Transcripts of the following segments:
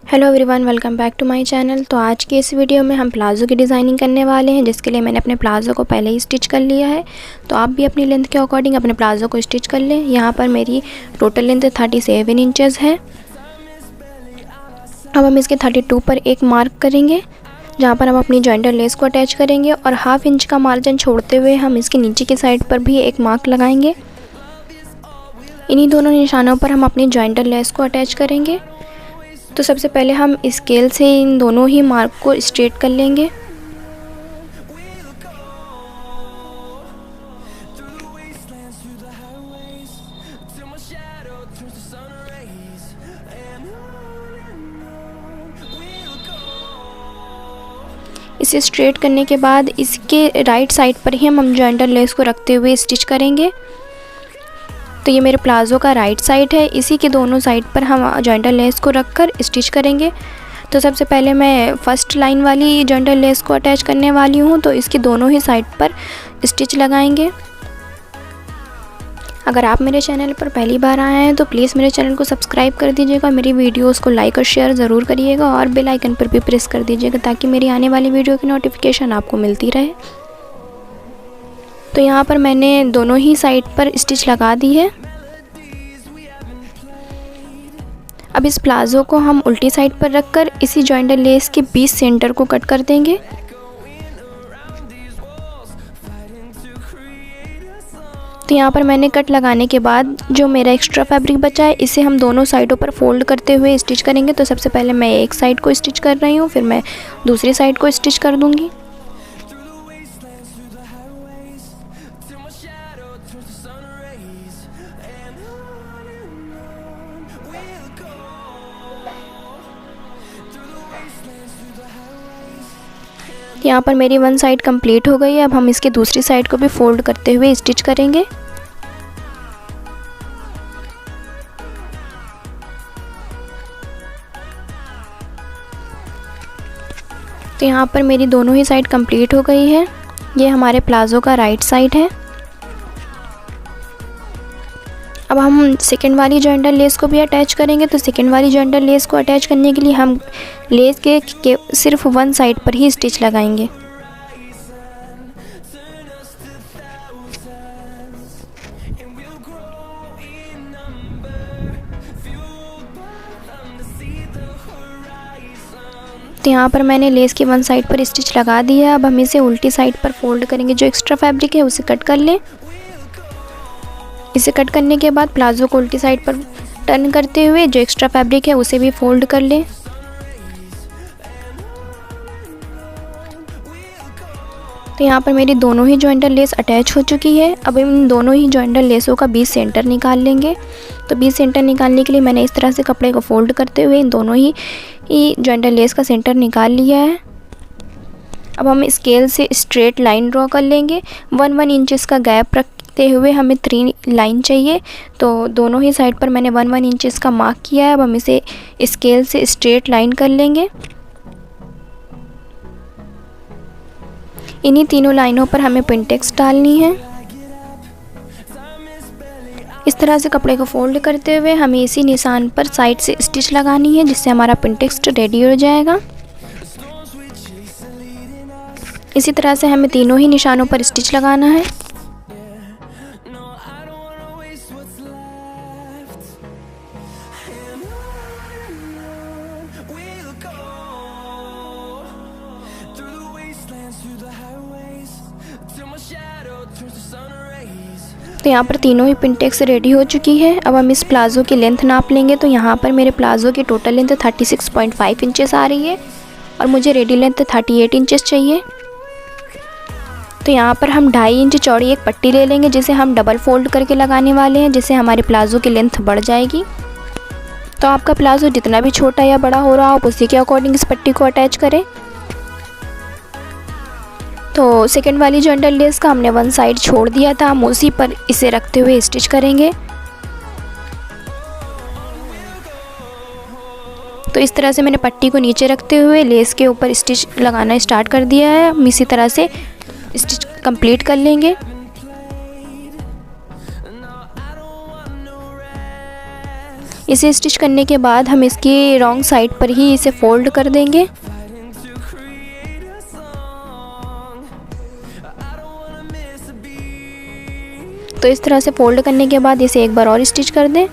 Hello everyone, welcome back to my channel. तो आज की इस वीडियो में हम प्लाज़ो की डिज़ाइनिंग करने वाले हैं, जिसके लिए मैंने अपने प्लाज़ो को पहले ही स्टिच कर लिया है। तो आप भी अपनी लेंथ के अकॉर्डिंग अपने प्लाज़ो को स्टिच कर लें। यहाँ पर मेरी टोटल लेंथ 37 इंचेस है। अब हम इसके 32 पर एक मार्क करेंगे, जहाँ पर हम अपनी जॉइंटर लेस को अटैच करेंगे और हाफ इंच का मार्जिन छोड़ते हुए हम इसके नीचे की साइड पर भी एक मार्क लगाएंगे। इन्हीं दोनों निशानों पर हम अपनी जॉइंटर लेस को अटैच करेंगे। तो सबसे पहले हम स्केल से इन दोनों ही मार्क को स्ट्रेट कर लेंगे। इसे स्ट्रेट करने के बाद इसके राइट साइड पर ही हम जॉइंटर लेस को रखते हुए स्टिच करेंगे। तो ये मेरे प्लाज़ो का राइट साइड है, इसी के दोनों साइड पर हम जॉइंटर लेस को रखकर स्टिच करेंगे। तो सबसे पहले मैं फर्स्ट लाइन वाली जॉइंटर लेस को अटैच करने वाली हूँ, तो इसकी दोनों ही साइड पर स्टिच लगाएंगे। अगर आप मेरे चैनल पर पहली बार आए हैं तो प्लीज़ मेरे चैनल को सब्सक्राइब कर दीजिएगा, मेरी वीडियोस को लाइक और शेयर ज़रूर करिएगा और बेल आइकन पर भी प्रेस कर दीजिएगा ताकि मेरी आने वाली वीडियो की नोटिफिकेशन आपको मिलती रहे। तो यहाँ पर मैंने दोनों ही साइड पर स्टिच लगा दी है। अब इस प्लाज़ो को हम उल्टी साइड पर रखकर इसी जॉइंटर लेस के बीच सेंटर को कट कर देंगे। तो यहाँ पर मैंने कट लगाने के बाद जो मेरा एक्स्ट्रा फैब्रिक बचा है, इसे हम दोनों साइडों पर फोल्ड करते हुए स्टिच करेंगे। तो सबसे पहले मैं एक साइड को स्टिच कर रही हूँ, फिर मैं दूसरी साइड को स्टिच कर दूँगी। यहाँ पर मेरी वन साइड कंप्लीट हो गई है। अब हम इसकी दूसरी साइड को भी फोल्ड करते हुए स्टिच करेंगे। तो यहाँ पर मेरी दोनों ही साइड कंप्लीट हो गई है। ये हमारे प्लाज़ो का राइट साइड है। अब हम सेकेंड वाली जॉइंटर लेस को भी अटैच करेंगे। तो सेकेंड वाली जॉइंटर लेस को अटैच करने के लिए हम लेस के सिर्फ वन साइड पर ही स्टिच लगाएंगे। तो यहाँ पर मैंने लेस की वन साइड पर स्टिच लगा दी है। अब हम इसे उल्टी साइड पर फोल्ड करेंगे। जो एक्स्ट्रा फैब्रिक है उसे कट कर लें। इसे कट करने के बाद प्लाज़ो को उल्टी साइड पर टर्न करते हुए जो एक्स्ट्रा फैब्रिक है उसे भी फोल्ड कर लें। तो यहाँ पर मेरी दोनों ही जॉइंटर लेस अटैच हो चुकी है। अब इन दोनों ही जॉइंटर लेसों का बीच सेंटर निकाल लेंगे। तो बीच सेंटर निकालने के लिए मैंने इस तरह से कपड़े को फोल्ड करते हुए इन दोनों ही जॉइंटर लेस का सेंटर निकाल लिया है। अब हम स्केल से स्ट्रेट लाइन ड्रॉ कर लेंगे। 1 इंचेस का गैप रखते हुए हमें 3 लाइन चाहिए। तो दोनों ही साइड पर मैंने 1 इंचेस का मार्क किया है। अब हम इसे स्केल से स्ट्रेट लाइन कर लेंगे। इन्हीं तीनों लाइनों पर हमें पिनटेक्स डालनी है। इस तरह से कपड़े को फोल्ड करते हुए हमें इसी निशान पर साइड से स्टिच लगानी है, जिससे हमारा पिनटेक्स रेडी हो जाएगा। इसी तरह से हमें तीनों ही निशानों पर स्टिच लगाना है। तो यहाँ पर तीनों ही पिनटेक्स रेडी हो चुकी है। अब हम इस प्लाज़ो की लेंथ नाप लेंगे। तो यहाँ पर मेरे प्लाज़ो की टोटल लेंथ 36.5 इंचेस आ रही है और मुझे रेडी लेंथ 38 इंचेस चाहिए। तो यहाँ पर हम 2.5 इंच चौड़ी एक पट्टी ले लेंगे, जिसे हम डबल फोल्ड करके लगाने वाले हैं, जिससे हमारे प्लाज़ो की लेंथ बढ़ जाएगी। तो आपका प्लाज़ो जितना भी छोटा या बड़ा हो रहा हो, आप उसी के अकॉर्डिंग इस पट्टी को अटैच करें। तो सेकेंड वाली जॉइंटर लेस का हमने वन साइड छोड़ दिया था, हम उसी पर इसे रखते हुए स्टिच करेंगे। तो इस तरह से मैंने पट्टी को नीचे रखते हुए लेस के ऊपर स्टिच लगाना स्टार्ट कर दिया है। हम इसी तरह से स्टिच कंप्लीट कर लेंगे। इसे स्टिच करने के बाद हम इसकी रॉन्ग साइड पर ही इसे फोल्ड कर देंगे। तो इस तरह से फोल्ड करने के बाद इसे एक बार और स्टिच कर दें।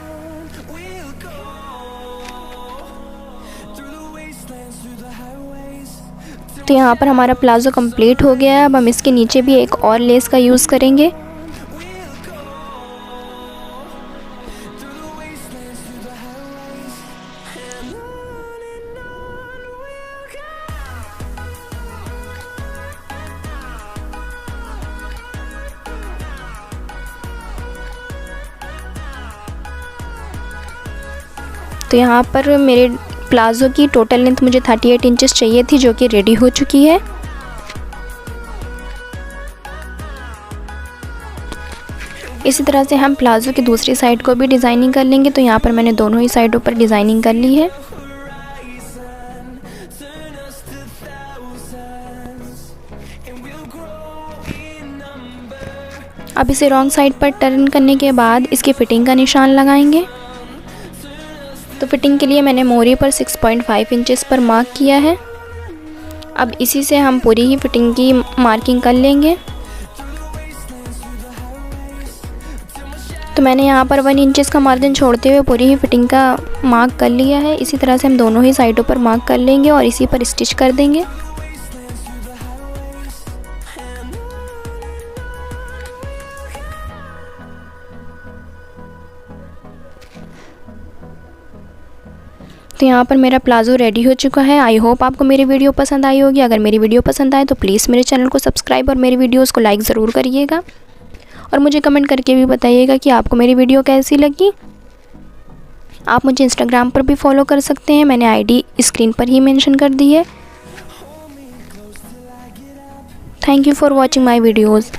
तो यहाँ पर हमारा प्लाज़ो कंप्लीट हो गया है। अब हम इसके नीचे भी एक और लेस का यूज़ करेंगे। तो यहाँ पर मेरे प्लाज़ो की टोटल लेंथ मुझे 38 इंचेस चाहिए थी, जो कि रेडी हो चुकी है। इसी तरह से हम प्लाज़ो की दूसरी साइड को भी डिज़ाइनिंग कर लेंगे। तो यहाँ पर मैंने दोनों ही साइडों पर डिज़ाइनिंग कर ली है। अब इसे रॉन्ग साइड पर टर्न करने के बाद इसकी फ़िटिंग का निशान लगाएंगे। तो फिटिंग के लिए मैंने मोरी पर 6.5 इंचेस पर मार्क किया है। अब इसी से हम पूरी ही फिटिंग की मार्किंग कर लेंगे। तो मैंने यहाँ पर 1 इंचेस का मार्जिन छोड़ते हुए पूरी ही फिटिंग का मार्क कर लिया है। इसी तरह से हम दोनों ही साइडों पर मार्क कर लेंगे और इसी पर स्टिच कर देंगे। तो यहाँ पर मेरा प्लाज़ो रेडी हो चुका है। आई होप आपको मेरी वीडियो पसंद आई होगी। अगर मेरी वीडियो पसंद आए तो प्लीज़ मेरे चैनल को सब्सक्राइब और मेरी वीडियोस को लाइक ज़रूर करिएगा और मुझे कमेंट करके भी बताइएगा कि आपको मेरी वीडियो कैसी लगी। आप मुझे इंस्टाग्राम पर भी फॉलो कर सकते हैं, मैंने आईडी स्क्रीन पर ही मेंशन कर दी है। Thank you for watching my videos.